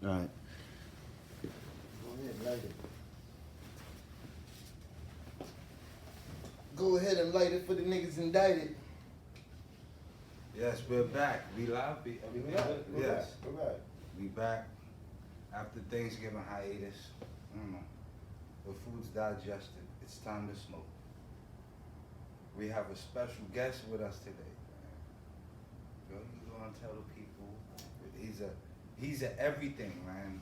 All right. Go ahead and light it. Go ahead and light it for the niggas indicted. Yes, we're back. We live. We're back. Yes. We're back. We back after Thanksgiving hiatus. I don't know. The food's digested. It's time to smoke. We have a special guest with us today. Yo, you gonna tell the people he's a everything, man.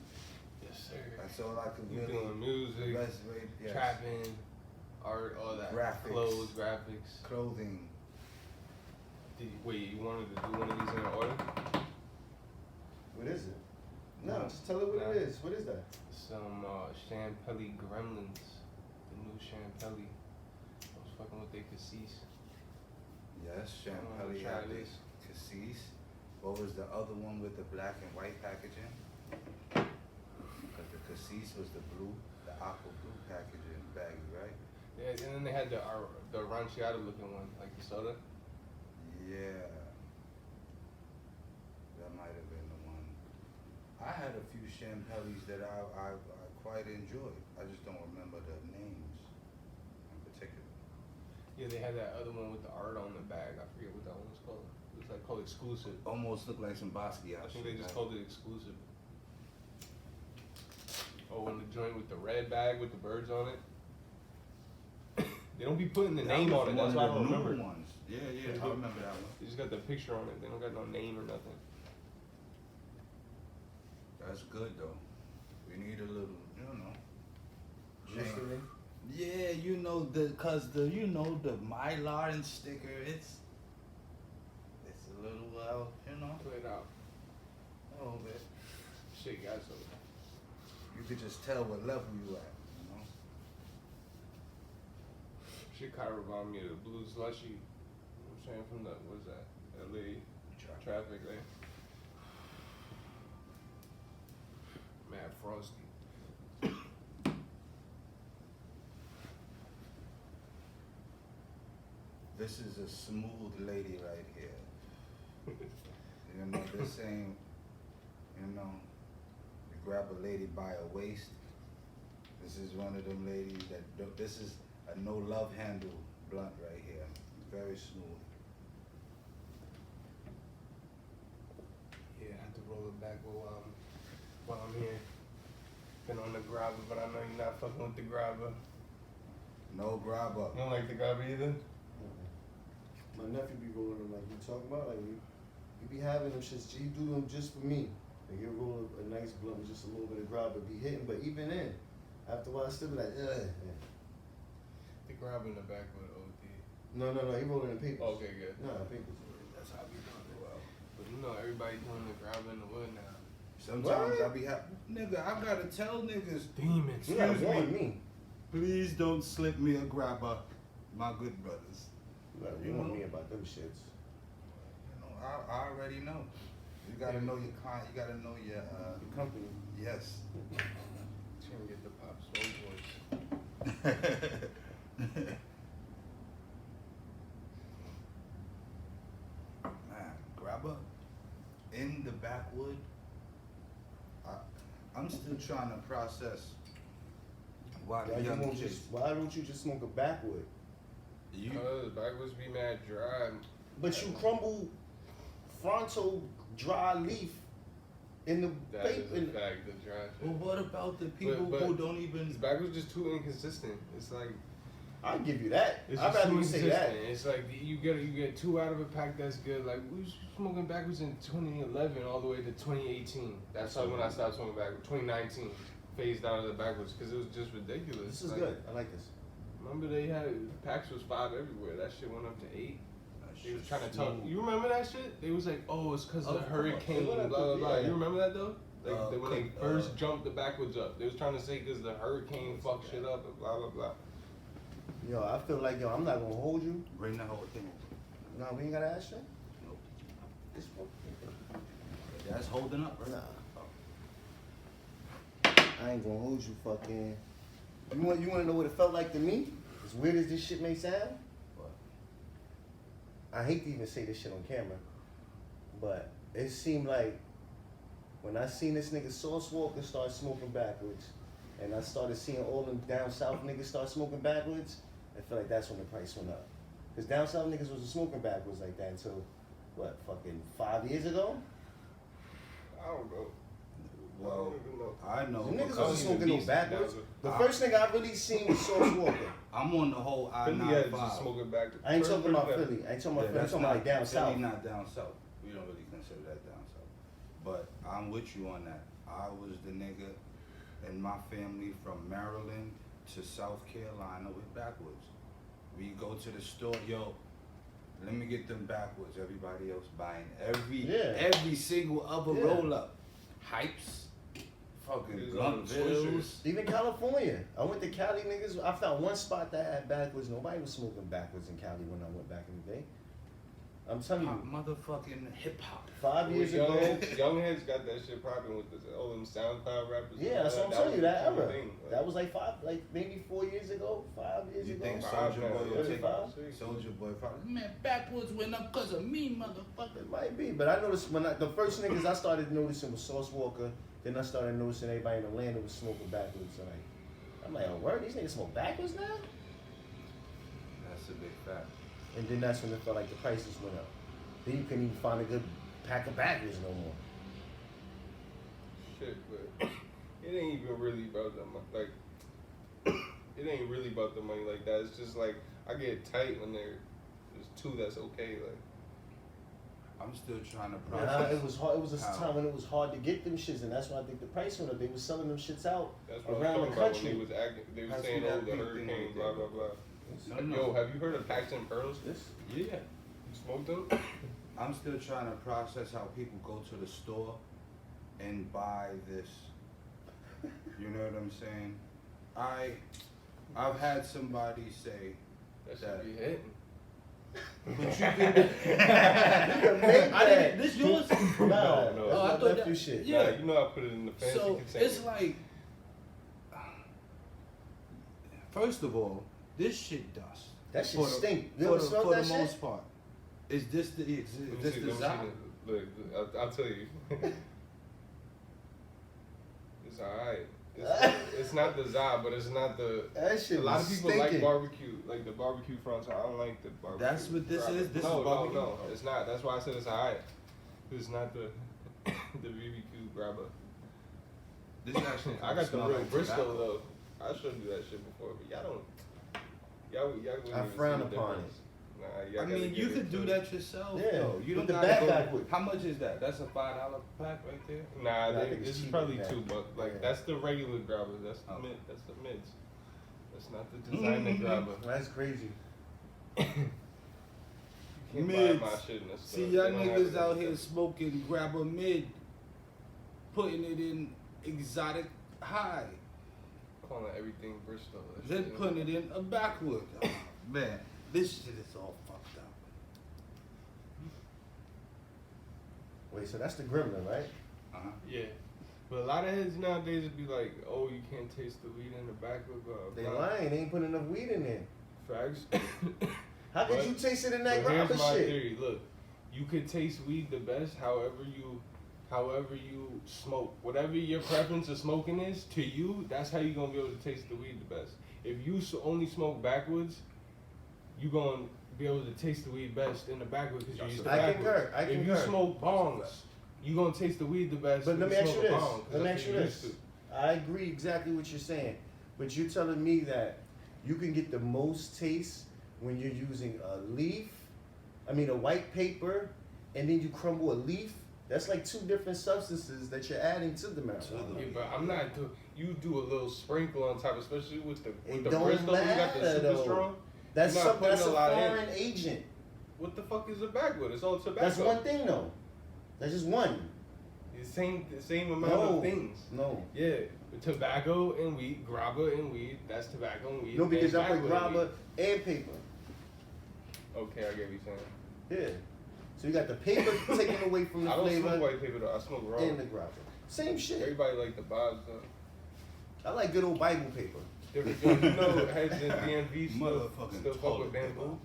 Yes, sir. That's all I could You really. doing music, Best way, yes. trapping, art, all that. Graphics. Clothes, graphics. Clothing. Wait, you wanted to do one of these in order? What is it? No, just tell it what it is. What is that? Some Champelli Gremlins. The new Champelli. I was fucking with their cassis. Yes, Champelli try had the this. cassis. What was the other one with the black and white packaging? Because the cassis was the blue, the aqua blue packaging baggy, right? Yeah, and then they had the aranciata looking one, like the soda. Yeah. That might have been the one. I had a few Champellis that I quite enjoyed. I just don't remember the names in particular. Yeah, they had that other one with the art on the bag. I forget what that one was called. It was like called exclusive. Almost looked like some Basquiat. I think they just called it exclusive. Oh, and the joint with the red bag with the birds on it. They don't be putting the name on it. That's why I don't remember. Ones. Yeah, I remember that one. They just got the picture on it. They don't got no name or nothing. That's good though. We need a little, History. Yeah, the Mylar and sticker. It's a little Put it out. a little bit. Shit, guys. So You could just tell what level you at. shit kind of remind me of the blue slushy. You know what I'm saying, from the what's that? LA traffic there. Mad frosty. This is a smooth lady right here. This ain't, you grab a lady by a waist. This is one of them ladies this is a no love handle blunt right here. Very smooth. Yeah, I have to roll it back while I'm here. Been on the grabber, but I know you're not fucking with the grabber. No grabber. You don't like the grabber either? My nephew be rolling them like you talking about. Like you be having them shits. You do them just for me. Like you roll a nice blunt with just a little bit of grabber, be hitting. But even then, after a while, I still be like, ugh. The grabber in the back with OD. No. He rolling in papers. Okay, good. No, papers. That's how we doing it well. But everybody doing the grabber in the wood now. Sometimes I be happy. Nigga, I gotta tell niggas. Demons. You gotta warn me. Please don't slip me a grabber, my good brothers. You gotta warn me about them shits. I already know. You gotta know your client. You gotta know your company. Yes. Trying to get the Pop Smoke voice. Man, grabber in the backwood. I'm still trying to process why the young chicks. Why don't you just smoke a backwood? Cause backwoods be mad dry. But you crumble frontal dry leaf in the That is paper. a fact, the dry shit. Well, what about the people But who don't even? Backwoods just too inconsistent. It's like I'll give you that. it's I'd just rather too you say inconsistent. that. It's like you get two out of a pack. That's good. Like we was smoking backwards in 2011 all the way to 2018. That's how when I stopped smoking backwards. 2019 phased out of the backwards because it was just ridiculous. This is like, good. I like this. Remember they had packs was 5 everywhere. That shit went up to 8. They was trying to tell. Smooth. You remember that shit? They was like, oh, it's because of the Of course. hurricane, They blah went up blah to- blah. yeah. You remember that though? Like when they first uh, jumped the backwoods up, they was trying to say because the hurricane fucked shit up and blah blah blah. Yo, I feel like I'm not gonna hold you. Bring the whole thing. No, we ain't gotta ask you. Nope. This one. That's holding up, right? Nah. I ain't gonna hold you, fucking. You wanna know what it felt like to me? As weird as this shit may sound. What? I hate to even say this shit on camera, but it seemed like when I seen this nigga Sauce Walker start smoking backwards, and I started seeing all them down south niggas start smoking backwards, I feel like that's when the price went up. Cause down south niggas wasn't smoking backwards like that until, what, fucking 5 years ago? I don't know. Well, I know. The niggas because wasn't smoking no backwards. The first nigga I really seen was Sauce Walker. I'm on the whole Philly had just I-95. smoking backwards. I ain't talking about Philly. I ain't talking about Philly. I'm talking about like down south. Philly not down south. We don't really consider that down south. But I'm with you on that. I was the nigga in my family from Maryland to South Carolina with backwards. We go to the store, yo, let me get them backwards. Everybody else buying every single other roll up. Hypes, fucking Bluntvilles. Even California. I went to Cali, niggas. I found one spot that had backwards. Nobody was smoking backwards in Cali when I went back in the day. I'm telling you. Motherfucking hip hop. 5 years ago. Young heads got that shit popping with all them SoundCloud rappers. Yeah, that's what I'm telling you. That was the era. thing, That was like maybe 4 years ago, 5 years You ago. think Five Soulja now, Boy yeah. will take Five? Soulja Boy probably? Man, backwards went up because of me, motherfucker. It might be, but I noticed the first niggas I started noticing was Sauce Walker. Then I started noticing everybody in Atlanta was smoking backwards. So I'm like, oh word, these niggas smoke backwards now? That's a big fact. And then that's when it felt like the prices went up. Then you couldn't even find a good pack of backwards no more. Shit, but it ain't even really about the money. Like, it ain't really about the money like that. It's just like I get tight when there's two that's okay. Like, I'm still trying to Nah, process. it was hard. It was a how- time when it was hard to get them shits, and that's why I think the price went up. They was selling them shits out that's what around I'm the talking about when country. they was acting. They were That's saying, what "Oh, that the big hurricane, thing blah was. blah blah." No, no. Yo, have you heard of Packs and Pearls? This? Yeah. You smoked them? I'm still trying to process how people go to the store and buy this. You know what I'm saying? I've had somebody say That that. should be hitting. But you did. I didn't. This yours? Nah, No, that's no. my I thought nephew that- shit. Yeah. Nah, you know I put it in the fancy So container. it's like, first of all, this shit dust. That shit For the- stink. You For ever the, smelled for that the shit? most part. Is this the Let me this see, the let me see Zod? the- Look, I'll tell you. It's alright. It's not the Zod, but it's not the. That shit A lot was of people stinking. like barbecue, like the barbecue fronts. I don't like the barbecue. That's what this grabber. is? This no, is barbecue? No, it's not. That's why I said it's alright. It's not the the BBQ grabber. This actually I got the smell real like Bristol tobacco. though. I showed you that shit before, but y'all don't. Y'all wouldn't I even frown see the upon difference. Nah, y'all I gotta mean, get you it could do too. that yourself. Yeah, though. You put don't the gotta back go. backward. How much is that? That's a $5 pack right there. Nah, Nah, I think this it's is cheaper probably than that. $2. Like Yeah. that's the regular grabber. That's the Okay. mid. That's the mids. That's not the designer grabber. That's crazy. You can't Mids. buy my shit in the store. See, They y'all don't have niggas it out in here the- smoking grabber mid, putting it in exotic high, calling everything Bristol. That then shit putting it in a backwood. Oh, man, this shit is all fucked up. Wait, so that's the Gremlin, right? Uh-huh. Yeah. But a lot of heads nowadays would be like, oh, you can't taste the weed in the back of They lying. They ain't putting enough weed in there. Facts. How could But- you taste it in that But grabber here's my shit? theory. Look, you could taste weed the best however you smoke. Whatever your preference of smoking is, to you, that's how you're going to be able to taste the weed the best. If you only smoke backwards, you're going to be able to taste the weed best in the backwards because you're used to I backwards. concur. I If you concur. smoke bongs, you're going to taste the weed the best But let when me ask you smoke this. a bong, 'cause Let me that's ask you what you're this. used to. I agree exactly what you're saying, but you're telling me that you can get the most taste when you're using a white paper, and then you crumble a leaf. That's like two different substances that you're adding to the marijuana. Yeah, but I'm not do. You do a little sprinkle on top, especially with the It the don't Bristol. You got the matter, super though. strong. That's You're not something. That's a putting a lot in. foreign agent. What the fuck is a backwood? It's all tobacco. That's one thing, though. That's just one. The same amount No. of things. No. Yeah, tobacco and weed, grabba and weed. That's tobacco and weed. No, because and I put backwood and grabber and paper. weed. Okay, I get what you're saying. Yeah. So you got the paper taken away from the I don't smoke flavor white paper though. I smoke raw. and the grabber. Same shit. Everybody like the bobs though. I like good old Bible paper. Different. You know, heads in DMV still Motherfucking fuck with toilet bamboo. paper.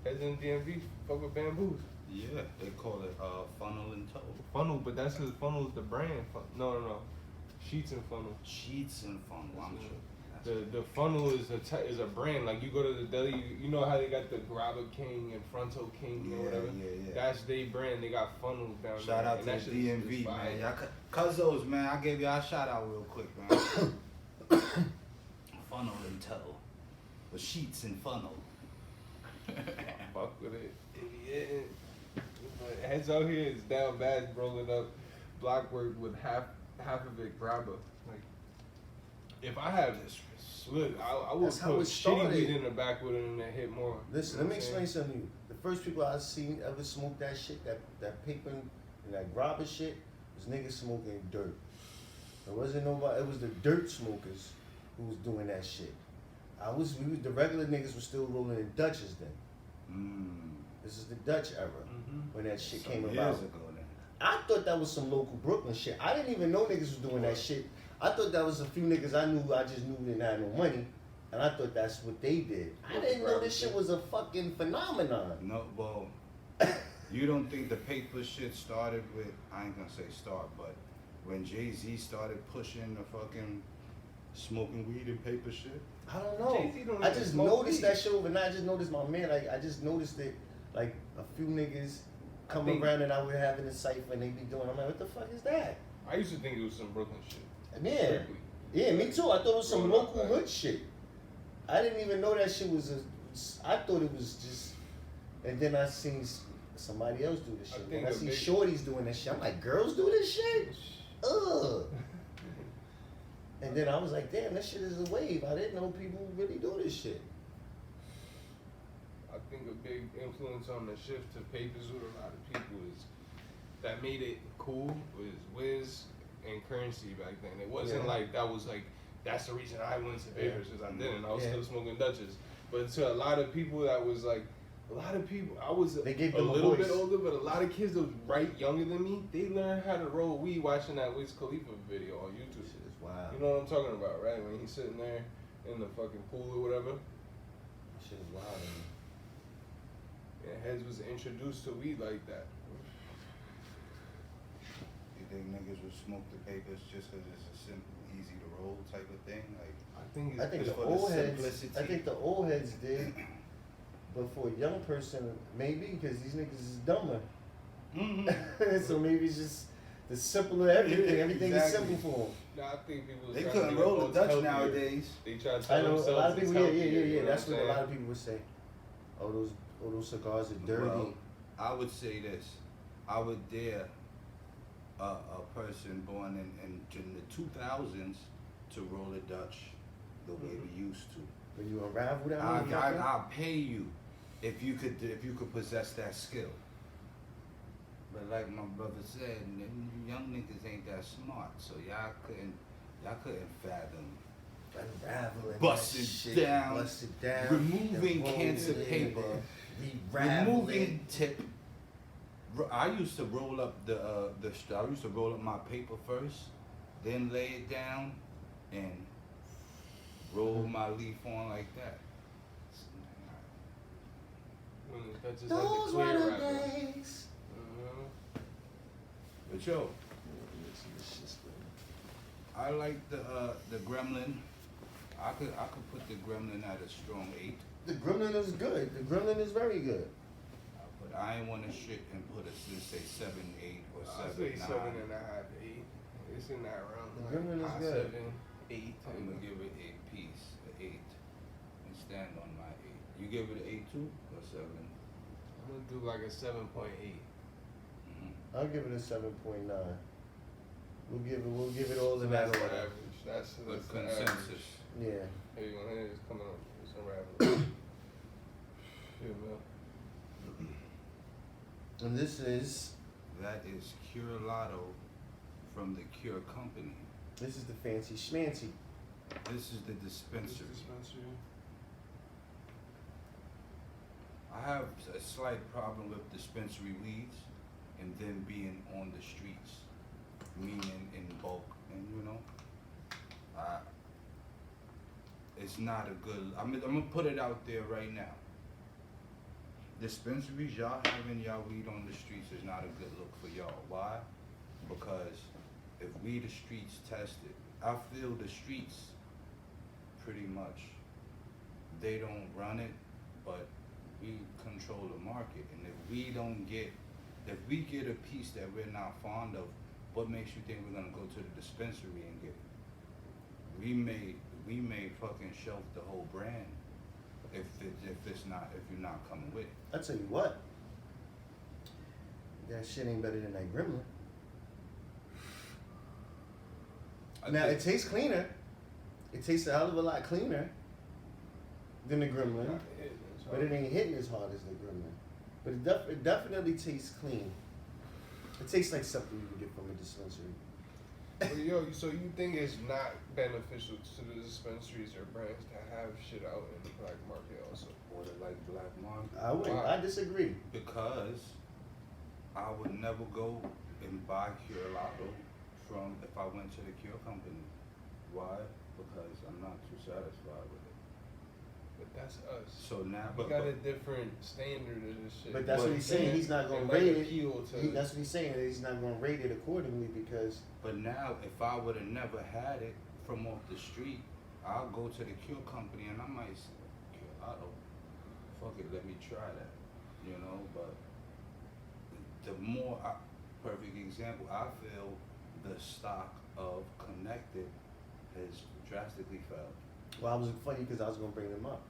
Heads in DMV fuck with bamboos. Yeah, they call it funnel and toe. Funnel, but that's his Funnel is the brand. No. Sheets and Funnel. Sheets and funnel. I'm That's sure. The Funnel is is a brand. Like you go to the deli, you know how they got the Grabber King and Fronto King or whatever. Yeah. That's their brand. They got funnels down there. Shout out and to that the shit is DMV, fire. man. Y'all Cuzzos, man. I gave y'all a shout out real quick, man. Funnel and toe. With sheets and funnel. Fuck with it. Yeah. But Heads out here is down bad rolling up block work with half of it Grabber. Like if I have this, look, I would That's how put it shitty started. weed in the back with it and then hit more. Listen, You know let me what I'm explain saying? something to you. The first people I seen ever smoke that shit, that paper and that grabber shit, was niggas smoking dirt. It wasn't nobody. It was the dirt smokers who was doing that shit. The regular niggas were still rolling in Dutches then. This is the Dutch era when that shit came Some about. years ago, then. I thought that was some local Brooklyn shit. I didn't even know niggas was doing that shit. I thought that was a few niggas I knew. I just knew didn't have no money, and I thought that's what they did. I didn't know this shit was a fucking phenomenon. No, well, you don't think the paper shit started with, I ain't gonna say start, but when Jay-Z started pushing the fucking smoking weed and paper shit? I don't know. Jay-Z don't I even just smoke noticed weed. that shit overnight. I just noticed my man. Like I just noticed it. Like a few niggas come think- around and I would having a cipher and they be doing. I'm like, what the fuck is that? I used to think it was some Brooklyn shit. Yeah, Strictly. yeah, me too. I thought it was some Growing up, local right. hood shit. I didn't even know that shit was I thought it was just. And then I seen somebody else do this I shit. think And I a see big- shorties doing this shit. I'm like, girls do this shit? Ugh. And then I was like, damn, that shit is a wave. I didn't know people really do this shit. I think a big influence on the shift to papers with a lot of people is that made it cool was Wiz and Currency back then. It wasn't Yeah. like that was like that's the reason I went to papers because I didn't. I was Yeah. still smoking Dutchess. But to a lot of people that was like a lot of people I was They gave a them a little voice. bit older, but a lot of kids that was right younger than me, they learned how to roll weed watching that Wiz Khalifa video on YouTube. This shit is wild. You know what I'm talking about, right? When he's sitting there in the fucking pool or whatever. That shit is wild. Man. Yeah, Heads was introduced to weed like that. You think niggas would smoke the papers just because it's a simple, easy to roll type of thing? Like, I think it's I think Just the for the old heads. simplicity. I think the old heads did, but for a young person, maybe because these niggas is dumber. So maybe it's just the simpler everything. Yeah, Everything exactly. is simple for them. No, I think people was they trying to couldn't make roll the adults Dutch healthier. nowadays. They try to I tell know a themselves lot of it's people. Yeah, healthier, you know That's what a I'm lot saying? of people would say. Oh, those cigars are dirty. Well, I would say this. I would dare a person born in the 2000s to roll a Dutch the way we used to. When you unravel that, motherfucker, I'll pay you if you could possess that skill. But like my brother said, them young niggas ain't that smart, so y'all couldn't fathom unraveling Bust that it shit, down, bust it down, removing and roll cancer it in, paper, re-raveling. removing tip. I used to roll up I used to roll up my paper first, then lay it down, and roll my leaf on like that. When that's just like Those the were clear the rapper. days. But yo, I like the Gremlin. I could put the Gremlin at a strong 8. The Gremlin is good. The Gremlin is very good. But I ain't want to shit and put a say 7, 8 or I 7, say 9. 7.5, 8. It's in that realm. The Gremlin is high good. 7, 8. I'm gonna give it 8 piece, an 8, and stand on my 8. You give it an 8 too or 7? I'm gonna do like a 7.8. I'll give it a 7.9. We'll give it all in that That's the order. average. That's Good the average. consensus. Yeah. Here you go. Here it's coming up. It's unraveling. Yeah, man. And this is That is Cure Lotto from the Cure Company. the fancy schmancy. This is the dispensary. Dispensary. I have a slight problem with dispensary weeds and them being on the streets, meaning in bulk, and it's not a good. I'm gonna put it out there right now. dispensaries, y'all having y'all weed on the streets is not a good look for y'all. Why? Because if we the streets tested, I feel the streets pretty much, they don't run it, but we control the market. And if we get a piece that we're not fond of, what makes you think we're gonna go to the dispensary and get it? We may fucking shelf the whole brand if you're not coming with it. I tell you what, that shit ain't better than that Gremlin. Now it tastes cleaner. It tastes a hell of a lot cleaner than the Gremlin, but it ain't hitting as hard as the Gremlin. But it definitely tastes clean. It tastes like something you can get from a dispensary. But yo, so you think it's not beneficial to the dispensaries or brands to have shit out in the black market also? Or the like black market. I would. Why? I disagree. Because I would never go and buy Cure Lotto from if I went to the Cure company. Why? Because I'm not too satisfied with it. But that's us. So now, We got a different standard of this shit. But that's what he's saying. He's not going to might rate it. appeal to That's what he's saying. That he's not going to rate it accordingly because. But now, if I would have never had it from off the street, I'll go to the Cure company and I might say, Cure Lotto, fuck it, let me try that, you know. But the more, perfect example, I feel the stock of Connected has drastically fell. Well, I was funny because I was going to bring them up.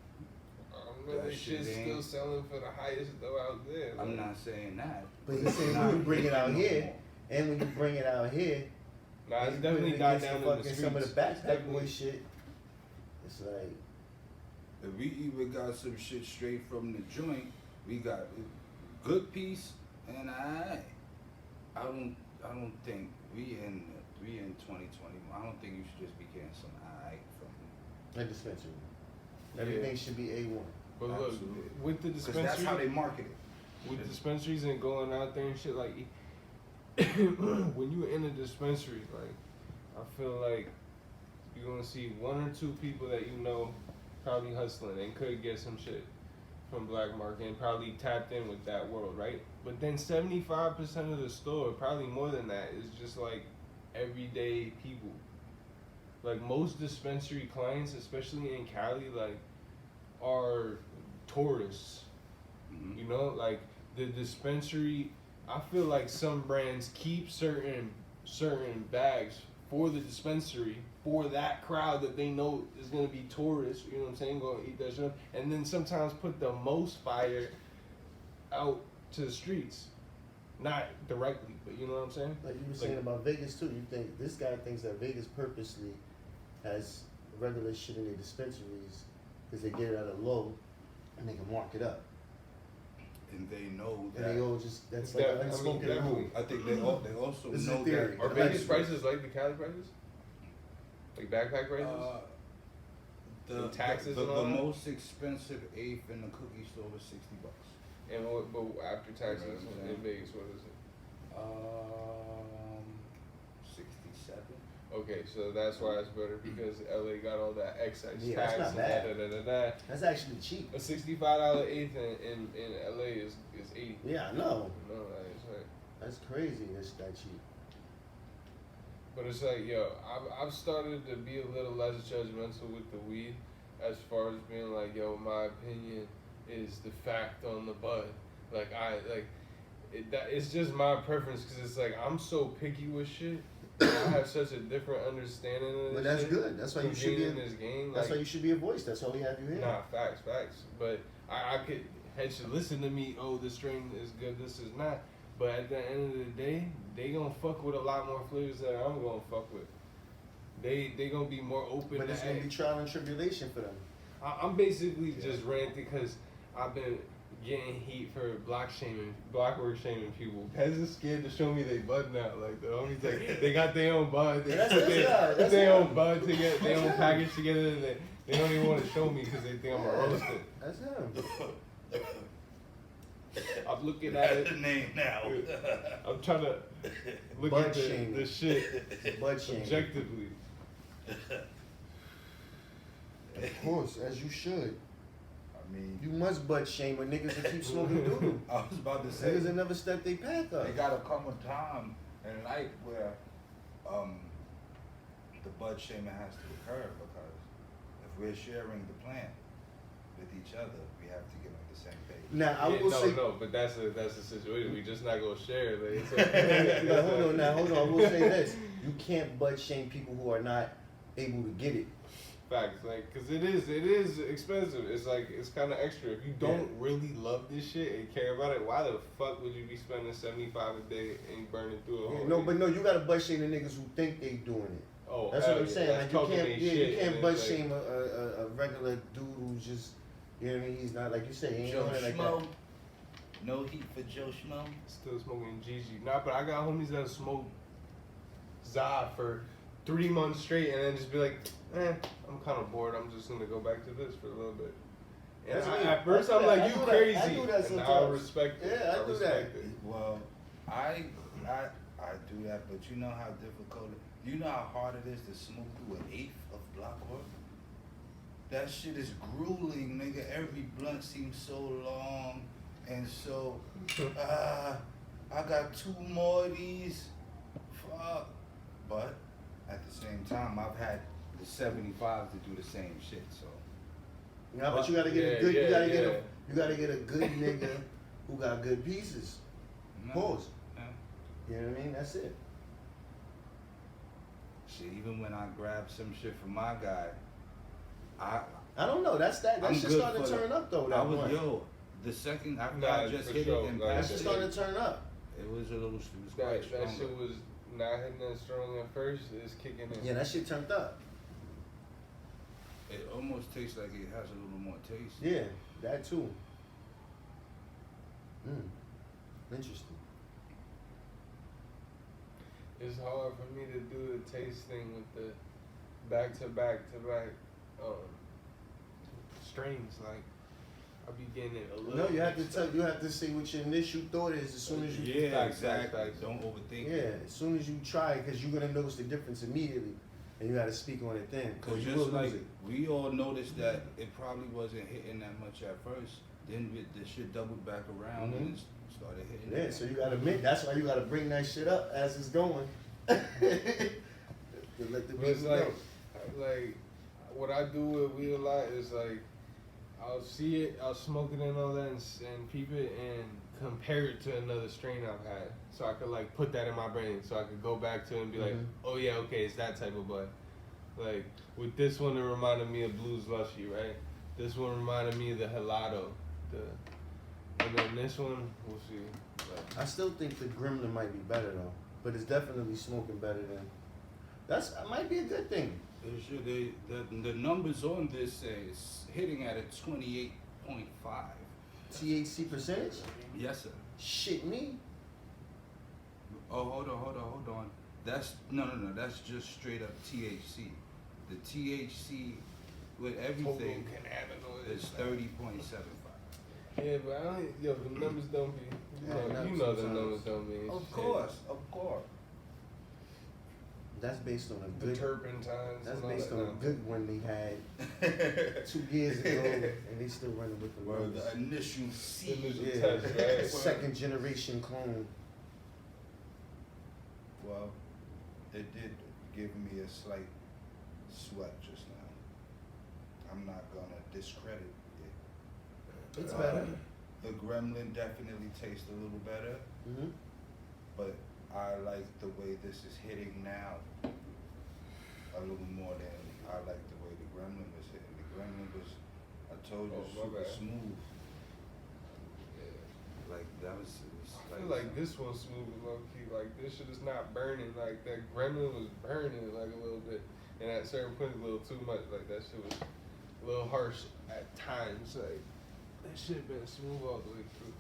This shit's still selling for the highest though out there. I'm not saying that. But he's saying when you bring it out here, and when you bring it out here, Nah, it's and definitely put it died against down the in the fucking streets. some of the backpack Definitely. boy shit. It's like. If we even got some shit straight from the joint, we got a good piece, and I don't think we in 2020. I don't think you should just be getting some from A dispensary. Everything should be A1. But look, Absolutely. with the because dispensary, that's how they market it. with dispensaries and going out there and shit, like when you in a dispensary, like I feel like you're gonna see one or two people that you know probably hustling and could get some shit from black market and probably tapped in with that world, right? But then 75% of the store, probably more than that, is just like everyday people. Like most dispensary clients, especially in Cali, like are tourists. Mhm. You know, like the dispensary. I feel like some brands keep certain bags for the dispensary for that crowd that they know is gonna be tourists. You know what I'm saying? Gonna eat that shit, and then sometimes put the most fire out to the streets, not directly, but you know what I'm saying? Like you were saying about Vegas too. You think this guy thinks that Vegas purposely has regular shit in their dispensaries because they get it at a low and they can mark it up. And they know And that. they all just that's like an unspoken definitely. rule. I think they also This is a know theory. that. Are Vegas Allegedly. prices like the Cali prices? Like backpack prices? The taxes the and all that? most expensive eighth in the cookie store was $60. And what, but after taxes You know what I'm in saying? Vegas, what is it? 67. Okay, so that's why it's better because LA got all that excise Yeah, tax that's not and bad. da. That's actually cheap. A $65 eighth in LA is 80. Yeah, I know. No, it's like, That's crazy. That's that cheap. but it's like, yo, I've started to be a little less judgmental with the weed, as far as being like, yo, my opinion is the fact on the bud. Like it's just my preference because it's like I'm so picky with shit. And I have such a different understanding of this. But that's shit good. That's why you from should be being in in this game. That's like, why you should be a voice. That's why we have you here. Nah, facts. But I could head should listen to me. Oh, this strain is good. This is not. But at the end of the day, they gonna fuck with a lot more flavors that I'm gonna fuck with. They gonna be more open. But to it's gonna be trial and tribulation for them. I'm basically just ranting because I've been getting heat for black work shaming people. Pez is scared to show me they bud now. Like the homies, like they got their own bud. They That's put their that's their him. own bud together, their own package together. And they don't even want to show me because they think I'm a roasted. That's him. I'm looking at it. the name now. I'm trying to look Bud at shaming. the shit Bud shaming. objectively. Of course, as you should. mean, You must butt shame a niggas that keep smoking doodle. I was about to say, Niggas that never step they pack up. they gotta come a time in life where the bud shaming has to occur, because if we're sharing the plant with each other, we have to get on the same page. Now I will say, no, but that's a situation. We just not gonna share. Like, it's now, hold on. I will say this: you can't butt shame people who are not able to get it. Facts, like, cause it is expensive. It's like, it's kind of extra. If you don't really love this shit and care about it, why the fuck would you be spending $75 a day and burning through a whole? No, but no, you gotta butt shame the niggas who think they doing it. Oh, That's what I'm saying. That's Like, you can't butt like, shame a regular dude who's just, you know what I mean? He's not like you say. He ain't Joe on it like Schmo. that. No heat for Joe Schmo. Still smoking GG. Nah, but I got homies that smoke za for 3 months straight and then just be like, I'm kind of bored. I'm just gonna go back to this for a little bit. And That's me. at first I do I'm that. like, I you do that. crazy. I do that and now I sometimes. respect it. Yeah, I do respect that. it. Well, I do that, but you know how difficult you know how hard it is to smoke through an eighth of block work? That shit is grueling, nigga. Every blunt seems so long, and so I got 2 more of these. Fuck. But at the same time, I've had the 75 to do the same shit. So Yeah, but you gotta get a good. You gotta get a good nigga who got good pieces. Pause. Yeah. You know what I mean? That's it. Shit, even when I grab some shit from my guy, I don't know. That I'm shit good starting to for turn up though. I That was one. the second after Nah, I just for hit sure. it and Nah, That passed shit it, starting to turn up. it was quite That stronger. shit was not hitting that strong at first. It's kicking in. Yeah, that shit turned up. It almost tastes like it has a little more taste. Yeah, that too. Interesting. It's hard for me to do the taste thing with the back to back strains. Like, I be getting it a little. No, you have to mixed tell. up. You have to say what your initial thought is as soon as you. Yeah, Facts, exactly. facts. Don't overthink Yeah, it. as soon as you try it, because you're gonna notice the difference immediately, and you got to speak on it then, Because because you just will like lose it. we all noticed that it probably wasn't hitting that much at first. Then the shit doubled back around and it started hitting. Yeah, again. so you gotta admit. That's why you gotta bring that shit up as it's going. To let the But it's people know. like what I do with weed a lot is like I'll see it, I'll smoke it and all that, and peep it and compare it to another strain I've had, so I could like put that in my brain, so I could go back to it and be like, oh yeah, okay, it's that type of bud. Like with this one, it reminded me of Blues Lushy, right? This one reminded me of the Helado, and then this one, we'll see. But I still think the Gremlin might be better though, but it's definitely smoking better than. That might be a good thing. The numbers on this say it's hitting at a 28.5. THC percentage? Yes, sir. Shit me. Oh, hold on. That's no. That's just straight up THC. The THC with everything is 30.75. yeah, but I don't. Yo, the numbers don't be. You know the numbers don't mean. Of shit. course. That's based on a The good. turpentines. That's and all based that on a nonsense. good one they had 2 years ago, and they still running with the Well, numbers. the initial C. Initial Yeah, test, right? second generation clone. Well, it did give me a slight sweat just now. I'm not gonna discredit it. It's better. The Gremlin definitely tastes a little better, Mm-hmm. but I like the way this is hitting now a little more than I like the way the Gremlin was hitting. The Gremlin was, I told you, Oh, my super bad. smooth. Yeah. Like that was. I feel like this one's smooth low key. Like this shit is not burning. Like that Gremlin was burning like a little bit, and at certain points a little too much. Like that shit was a little harsh at times. Like that shit been smooth all the way through.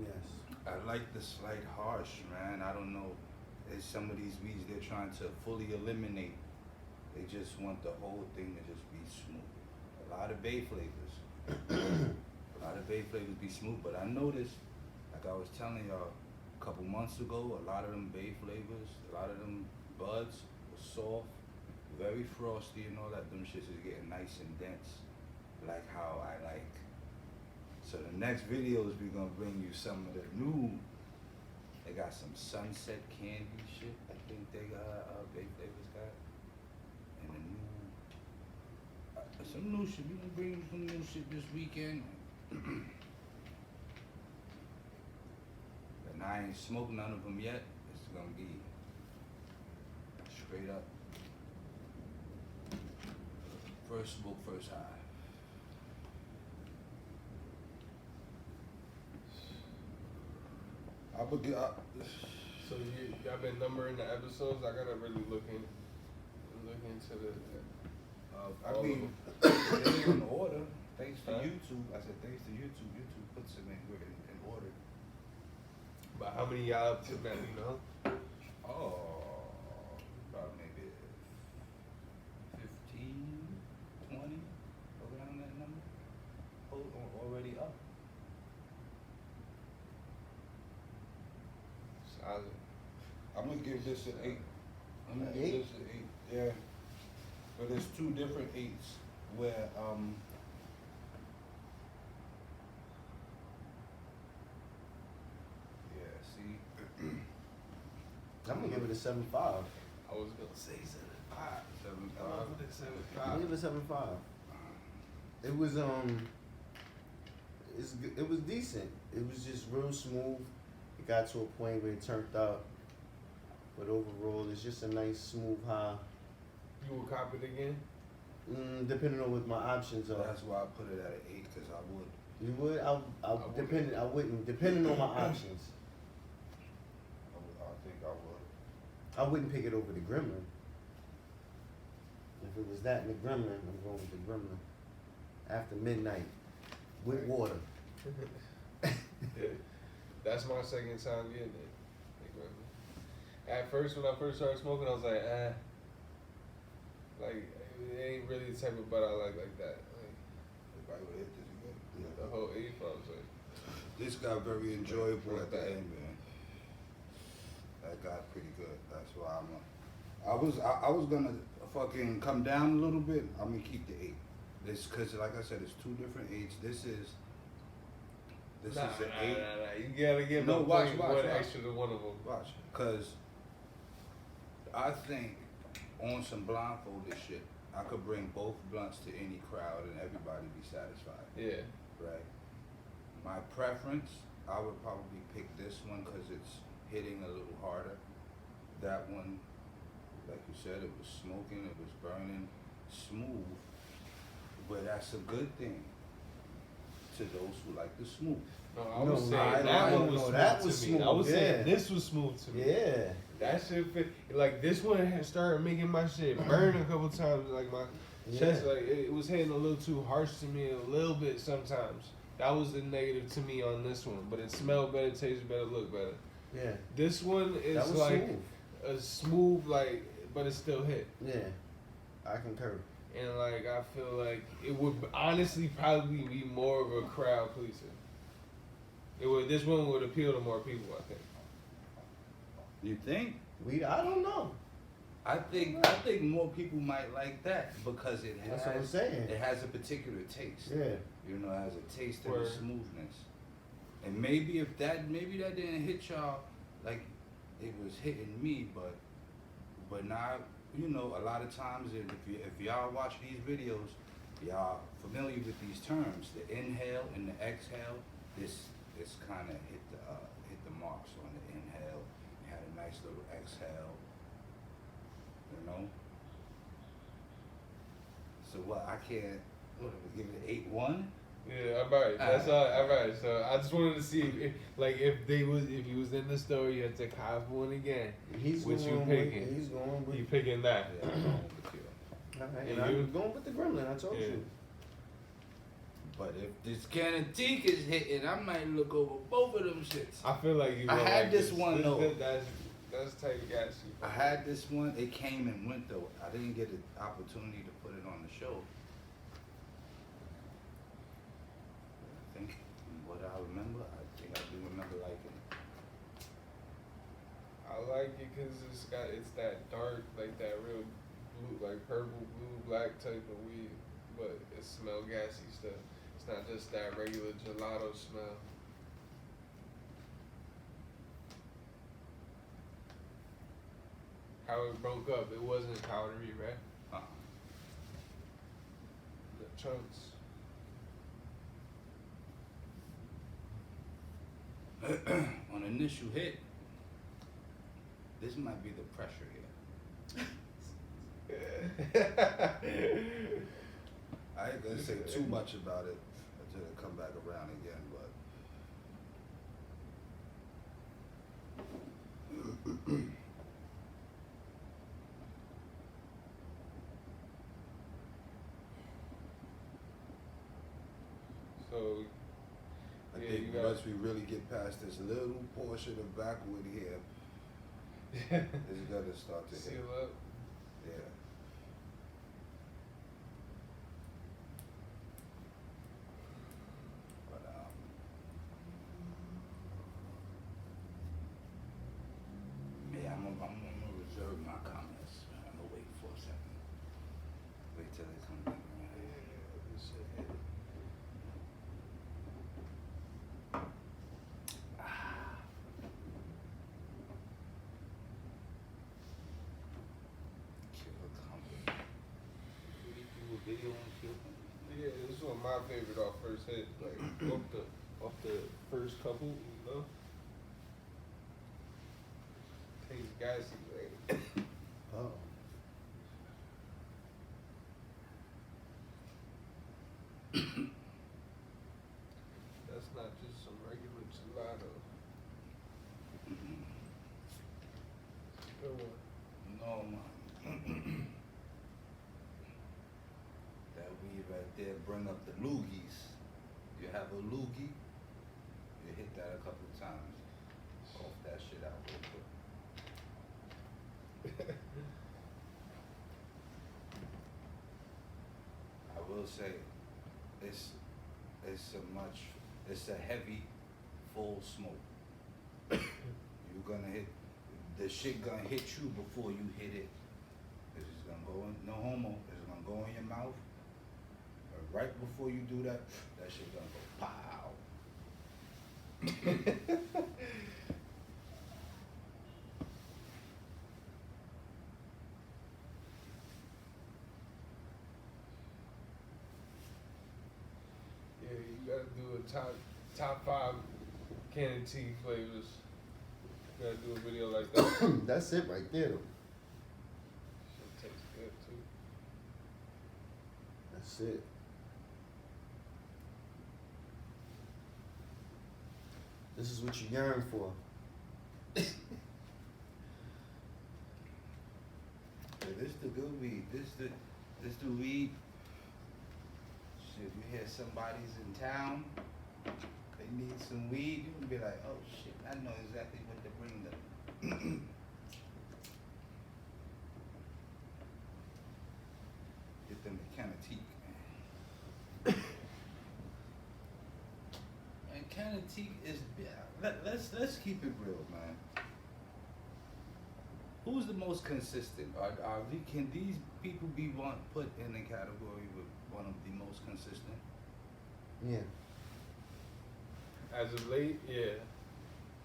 Yes. I like the slight harsh, man. I don't know. It's some of these weeds they're trying to fully eliminate. They just want the whole thing to just be smooth. A lot of bay flavors. Be smooth, but I noticed, like I was telling y'all a couple months ago, a lot of them bay flavors, a lot of them buds were soft, very frosty and all that. Them shits is getting nice and dense. like how I like. So the next videos we gonna bring you some of the new. They got some sunset candy shit. I think they got Big Davis got, and the new some new shit. We gonna bring you some new shit this weekend. And I ain't smoked none of them yet. It's gonna be straight up. First smoke, first high. So y'all been numbering the episodes? I gotta really look into the. I mean, they're in order. Thanks to YouTube. I said thanks to YouTube. YouTube puts them in order. But how many y'all up to now? You know? Oh, about maybe 15, 20, around that number. Already up. Solid. I'm gonna give this an 8. I'm gonna An give 8? this an 8. Yeah. But there's 2 different 8s where yeah, see. I'm gonna give it a 7.5. I was gonna say 7.5. 7.5. I'm gonna give it a 7.5. It was it was decent. It was just real smooth. It got to a point where it turned out, but overall, it's just a nice smooth high. You will cop it again? Depending on what my options are. That's why I put it at an 8 because I would. You would? I wouldn't. Depending on my options. I think I would. I wouldn't pick it over the Gremlin. If it was that and the Gremlin, I'm going with the Gremlin. After midnight. With water. Yeah. That's my second time getting it. At first, when I first started smoking, I was like, like it ain't really the type of butt I like that. Like, Everybody would hit this again. the whole 85 was like. This got very enjoyable at the end, man. That got pretty good. That's why I was gonna fucking come down a little bit. I'm gonna keep the 8. This cause like I said, it's 2 different 8s. This is an 8. Nah. You gotta give No, them watch. one extra to one of them. Watch, cause I think on some blindfolded shit, I could bring both blunts to any crowd and everybody be satisfied. Yeah. Right. My preference, I would probably pick this one because it's hitting a little harder. That one, like you said, it was smoking, it was burning, smooth. But that's a good thing to those who like the smooth. No, I was saying that one was smooth to me. I was saying this was smooth to me. Yeah. That shit fit. Like this one had started making my shit burn a couple times. Like my chest, like it was hitting a little too harsh to me a little bit sometimes. That was the negative to me on this one. But it smelled better, tasted better, looked better. Yeah. This one is like a smooth, like, but it still hit. Yeah. I concur. And like I feel like it would honestly probably be more of a crowd pleaser. This one would appeal to more people, I think. You think? I don't know. I think more people might like that because it has. That's what I'm saying. It has a particular taste. Yeah. You know, it has a taste of the smoothness. And maybe that didn't hit y'all like it was hitting me, but now, you know, a lot of times if y'all watch these videos, y'all familiar with these terms, the inhale and the exhale. This kind of hit the marks on the inhale. It had a nice little exhale. You know. So what? I can't. What? Give it an 8-1. Yeah, all right. That's all right. So I just wanted to see if he was in the store, you had to cop one again. He's Which going you picking? He's going with. You picking that? Yeah, I'm going with you. All right, And and you? I'm going with the Gremlin. I told you. But if this Cannatique is hitting, I might look over both of them shits. I feel like you. I will had like this one, though. That's tight. Gas you. I had this one. It came and went though. I didn't get the opportunity to put it on the show. I think what I remember, I think I do remember liking it. I like it because it's that dark, like that real blue, like purple, blue, black type of weed. but it smell gassy stuff. It's not just that regular gelato smell. How it broke up, it wasn't powdery, right? The chunks. On initial hit, this might be the pressure here. I ain't gonna say too much about it until it come back around again, but So, I yeah, think you got. once we really get past this little portion of backwood here, it's gonna start to hit. Seal up. Yeah. But yeah, I'm gonna reserve my comments. I'm gonna wait for a second. Wait till it comes back around. This shit hit. Killer Company. We do a video on Killer Company. Yeah, this was my favorite off first hit. Like off the first couple, you know. Tastes gassy, like. Oh. That's not just some regular gelato. Good one. No, man. That weed right there bring up the loogies. You have a loogie, you hit that a couple times. Cough that shit out real quick. I will say, it's a heavy, full smoke. You're gonna hit, the shit gonna hit you before you hit it. It's just gonna go in, no homo, it's gonna go in your mouth. But right before you do that, that shit gonna go pow. Yeah, you gotta do a top 5 Cannatique flavors. You gotta do a video like that. That's it right there, though. Shit tastes good too. That's it. This is what you yearn for. Yeah, this the good weed. This the weed. Shit, you hear somebody's in town, they need some weed, you can be like, oh shit, I know exactly what to bring them. Get them the Cannatique. And Cannatique is, let's keep it real, man. Who's the most consistent? Can these people be put in the category with one of the most consistent? Yeah. As of late, yeah.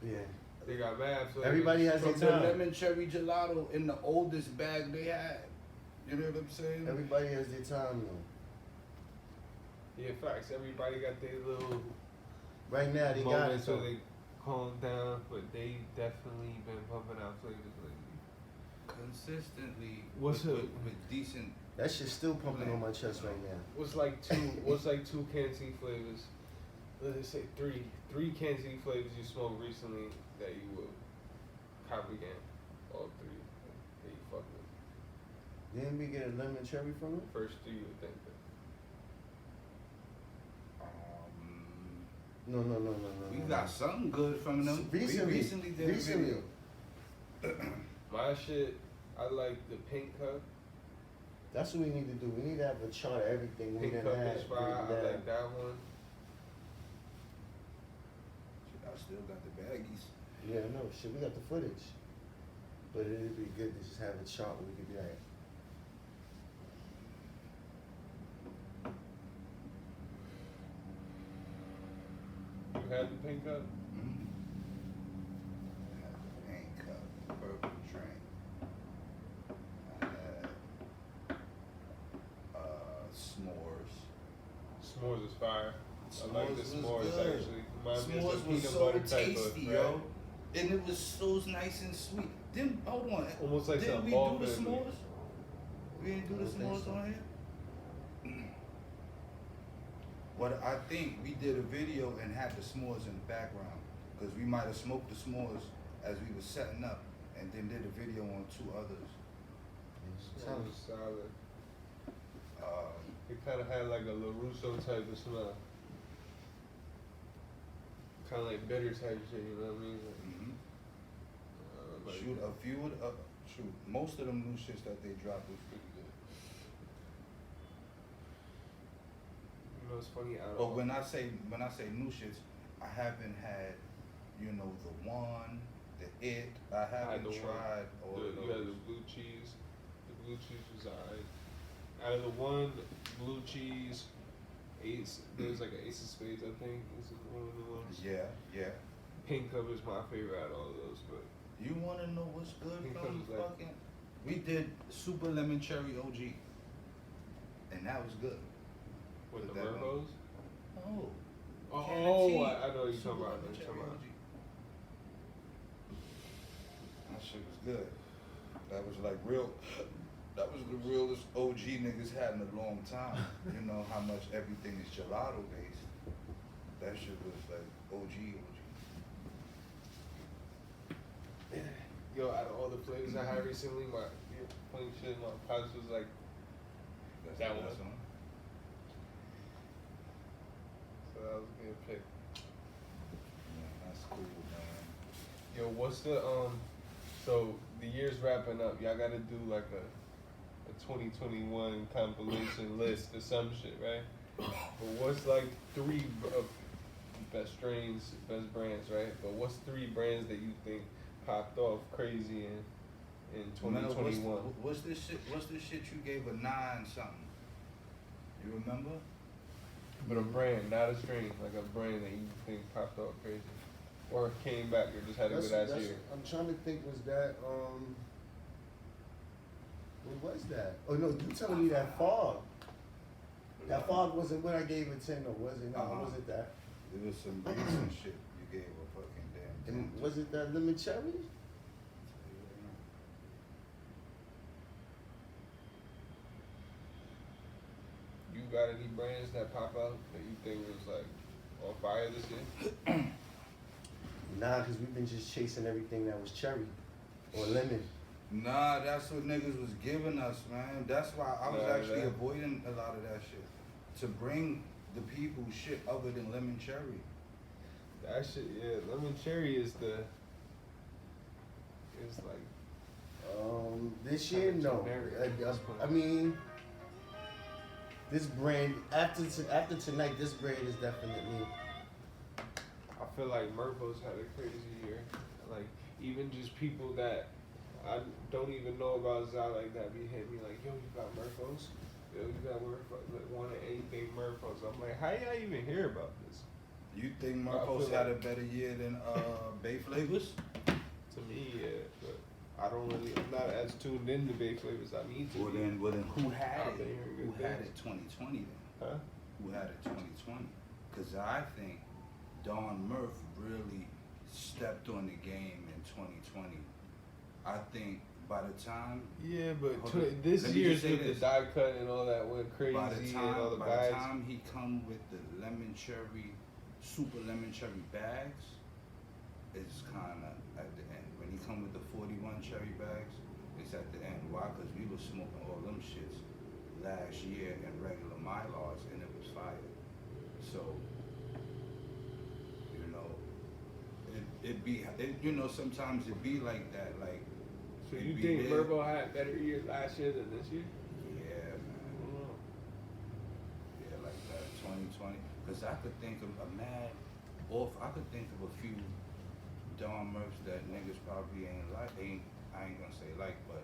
Yeah. They got mad flavors. Everybody has From their the time. lemon cherry gelato in the oldest bag they had. You know what I'm saying? Everybody has their time, though. Yeah, facts. Everybody got their little Right now, they got it. moments So where they calm down, but they definitely been pumping out flavors lately. Consistently What's with, up? with decent. that shit's still pumping on my chest right now. What's like two Cannatique flavors? Let's say three Cannatique flavors you smoked recently that you would copy again. All 3 that you fuck with. Didn't we get a lemon cherry from it? First 3 you would think that. No. We got something good from them. Recently. We recently did a video. My shit, I like the pink cup. That's what we need to do. We need to have a chart of everything we Pink done cup had. is fire. I like that one. Shit, I still got the baggies. Yeah, no, shit, we got the footage. But it'd be good to just have a chart where we could be like, cup. Mm-hmm. I had the paint cup, the purple train. I had s'mores. S'mores is fire. I like the S'mores was s'mores good. actually. Remind me of S'mores some was peanut so butter type tasty, of, yo. right? And it was so nice and sweet. Didn't hold on. Almost like Didn't some we ball do the family. s'mores? We didn't do I the don't think s'mores so. on here? But I think we did a video and had the s'mores in the background. Because we might have smoked the s'mores as we were setting up and then did a video on 2 others. That was solid. Uh, It kind of had like a LaRusso type of smell. Kind of like bitter type shit, you know what I mean? mhm. Like, Shoot, a few of the, shoot, most of them new shits that they dropped was pretty good. you know, it's funny. But when I say new shits, I haven't had, you know, the one, the it. I haven't the one. tried all of You had the those. blue cheese. The blue cheese was alright. Out of the one, blue cheese, ace. There's like an ace of spades, I think. Is one of the ones. Yeah. Pink cup is my favorite out of all of those, but You wanna know what's good Pink from Cup is like- fucking? We did super lemon cherry OG, and that was good. with the With that one. Murphos. Oh. Oh, Cannatique, I know what you're super talking about. lemon You're cherry talking about. OG. That shit was good. That was like real. That was the realest OG niggas had in a long time. You know how much everything is gelato based. That shit was like OG. Yo, out of all the flavors I had recently, my funny shit, my pops was like, That's That the one. best one. so that was a good pick. Yeah, that's cool, man. Yo, what's the so the year's wrapping up. Y'all gotta do like a 2021 compilation list or some shit, right? But what's like 3 of best strains, best brands, right? But what's 3 brands that you think popped off crazy in Remember, 2021? What's this shit? What's this shit you gave a 9 something? You remember? But a brand, not a strain, like a brand that you think popped off crazy, or came back or just had a good ass year. I'm trying to think. Was that what was that? Oh no, you telling me that fog? That fog wasn't what I gave it 10, or was it? No, Uh-huh. was it that? It was some recent shit you gave a fucking damn. And was it that lemon cherry? You got any brands that pop out that you think was like on fire this year? Nah, cause we've been just chasing everything that was cherry or lemon. Nah, that's what niggas was giving us, man. That's why I was Nah, actually that- avoiding a lot of that shit. To bring the people shit other than lemon cherry. That shit, yeah. Lemon cherry is like This year, Kinda no. generic at this point. I mean, this brand after tonight, this brand is definitely. I feel like Murphos had a crazy year. Like even just people that I don't even know about Zai like that be hitting me like, yo, you got Murphos? Yo, you got Murphos? Like wanting anything Murphos. I'm like, how y'all even hear about this? You think I Marcos feel had a like- better year than Bay Flavors? To me, yeah, but I'm not as tuned into Bay Flavors I need to Well be. then who had I've been it? hearing Who good had things. it 2020 then? Huh? Who had it 2020? Because I think Don Murph really stepped on the game in 2020. I think by the time Yeah, but Hold on. this Let me year's just say with this. the die cut and all that went crazy by the and all the time bags. he come with the lemon cherry, super lemon cherry bags, it's kind of at the end. When he come with the 41 cherry bags, it's at the end. Why? Because we were smoking all them shits last year in regular Mylars, and it was fire. So, you know, sometimes it be like that. Like, So it you be think there. Murpho had better years last year than this year? Yeah, man. Yeah, like that 2020. Cause I could think of I could think of a few Don Murphs that niggas probably I ain't gonna say like, but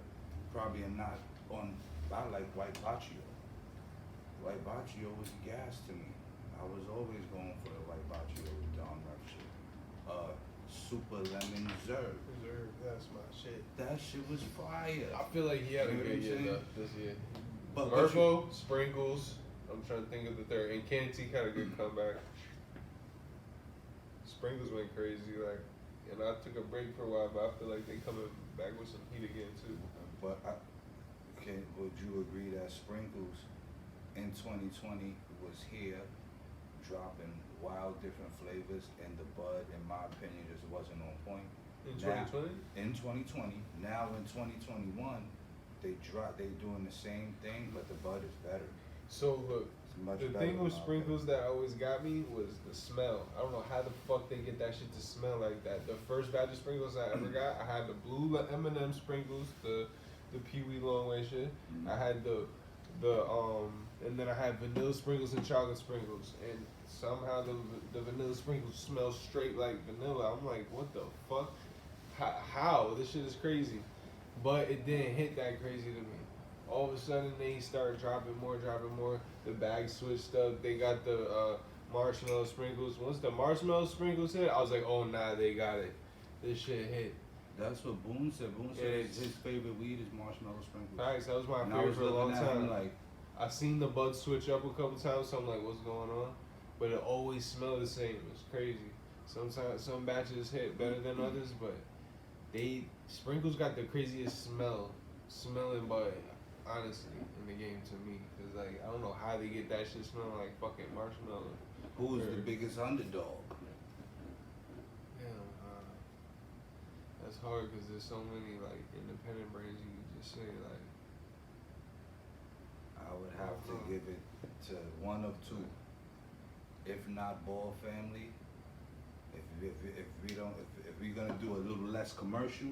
probably are not on. I like White Baccio. White Baccio was gas to me. I was always going for the White Baccio with Don Murph shit. Super Lemon Zerb. Reserve, that's my shit. That shit was fire. I feel like he had a You know what good I'm year saying? though, this year. But Murpho, Sprinkles. I'm trying to think of the third. And Cannatique had a good comeback. Sprinkles went crazy, like, and I took a break for a while, but I feel like they coming back with some heat again too. But would you agree that Sprinkles in 2020 was here, dropping wild different flavors, and the bud, in my opinion, just wasn't on point. In Now- 2020? In 2020, now in 2021, they doing the same thing, but the bud is better. So look, It's much the better thing in with my Sprinkles that always got me was the smell. I don't know how the fuck they get that shit to smell like that. The first batch of Sprinkles I ever got, I had the blue M&M Sprinkles, the Pee Wee Long Way shit. Mhm. I had the and then I had vanilla Sprinkles and chocolate Sprinkles, and somehow the vanilla Sprinkles smell straight like vanilla. I'm like, what the fuck? How? This shit is crazy. But it didn't hit that crazy to me. All of a sudden they start dropping more. The bag switched up. They got the marshmallow sprinkles. Once the marshmallow sprinkles hit, I was like, oh nah, they got it. This shit hit. That's what Boone said. Boone said It's- his favorite weed is marshmallow sprinkles. Facts, that was my And I favorite was for a long looking at him time. like, I seen the bud switch up a couple times, so I'm like, what's going on? But it always smelled the same. It's crazy. Sometimes some batches hit better than others, but Sprinkles got the craziest smelling bud, honestly, in the game to me. Cause like I don't know how they get that shit smelling like fucking marshmallow. who's the biggest underdog? Damn, that's hard because there's so many like independent brands you can just say like. I would have to give it to one of two. If not Ball Family, if we're gonna do a little less commercial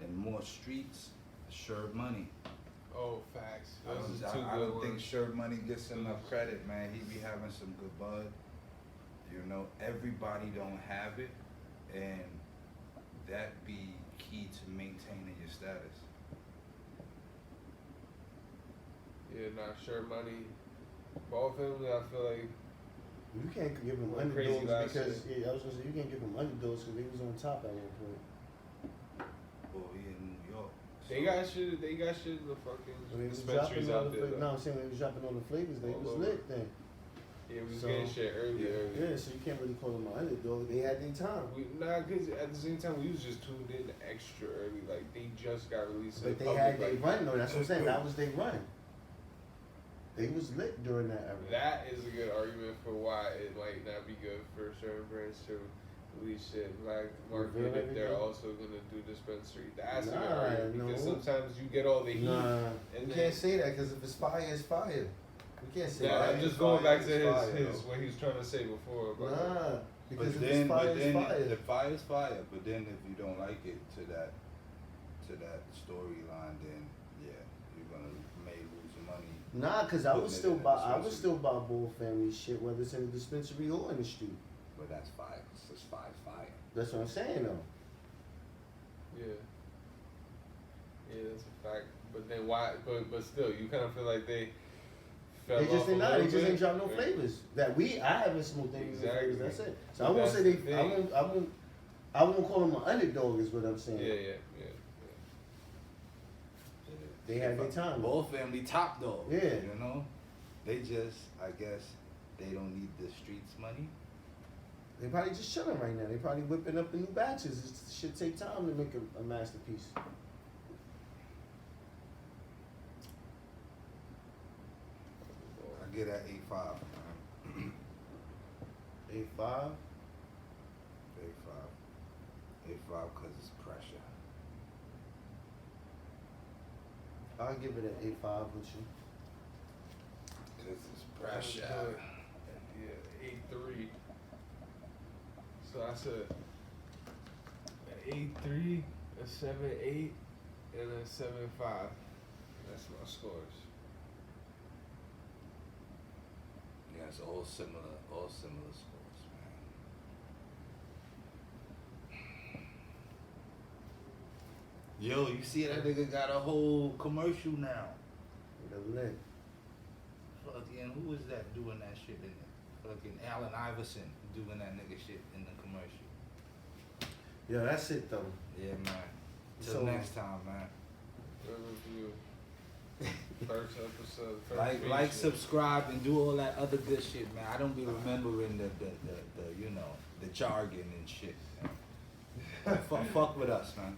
and more streets, Sherb Money. Oh, facts. I Those don't, are two I good don't think ones. Sherb Money gets enough credit, man. He be having some good bud. You know, everybody don't have it, and that be key to maintaining your status. Yeah, nah, sure money. Ball family, I feel like You can't give them Went crazy underdogs last because I was gonna say you can't give them underdogs because they was on top at one point. Well, he in New York. they got shit. They got shit in the fucking When they was dispensaries dropping all out the there. no, I'm saying when they was dropping all the flavors, they All was over. lit then. Yeah, we was So, getting shit earlier. Yeah, so you can't really call them an underdog. They had their time. Cause at the same time we was just tuned in extra early. Like they just got released. to But the they public, had their like, run though. That's what I'm saying. That was their run. They was lit during that era. That is a good argument for why it might not be good for certain brands to release shit black market Reveal if they're everything? also gonna do dispensary. That's a good Nah, argument because no. sometimes you get all the heat. Nah, And you then- can't say that because if it's fire, it's fire. You can't say Yeah, that. I'm just It's going fire, back to it's fire, his though. what he was trying to say before. About Nah, because But if then, it's fire, it's fire. the fire is fire. But then, if you don't like it to that storyline, then yeah, you're gonna may lose your money. Nah, cause I Putting would it still in a buy. I would dispensary. still buy Bull Family shit, whether it's in the dispensary or in the street. But that's fire. It's just fire. That's what I'm saying though. Yeah. Yeah, that's a fact. But then why? But still, you kind of feel like they fell They just off a ain't not. They little just bit. ain't drop no Yeah. flavors that I haven't smoked any of the Exactly. flavors. That's it. So But I won't that's say they. the thing. I won't call them an underdog. Is what I'm saying. Yeah. They had their time. Ball Family top dog. Yeah. You know, they just, I guess, they don't need the streets money. They probably just chilling right now. They probably whipping up the new batches. It should take time to make a masterpiece. I get at 8.5. 8.5. 8.5 because it's pressure. I'll give it an 8.5 with you. Because it's Yeah. pressure. Yeah, 8.3. So that's an 8.3, a 7.8, and a 7.5. That's my scores. Yeah, it's all similar scores, man. Yo, you see that nigga got a whole commercial now. With a leg. Fucking, who was that doing that shit in it? Fucking Allen Iverson doing that nigga shit in the commercial. Yeah, that's it though. Yeah, man. Till So- next time, man. Good review. First episode. First Like, feature. subscribe, and do all that other good shit, man. I don't be remembering the you know, the jargon and shit. Man. Fuck with us, man.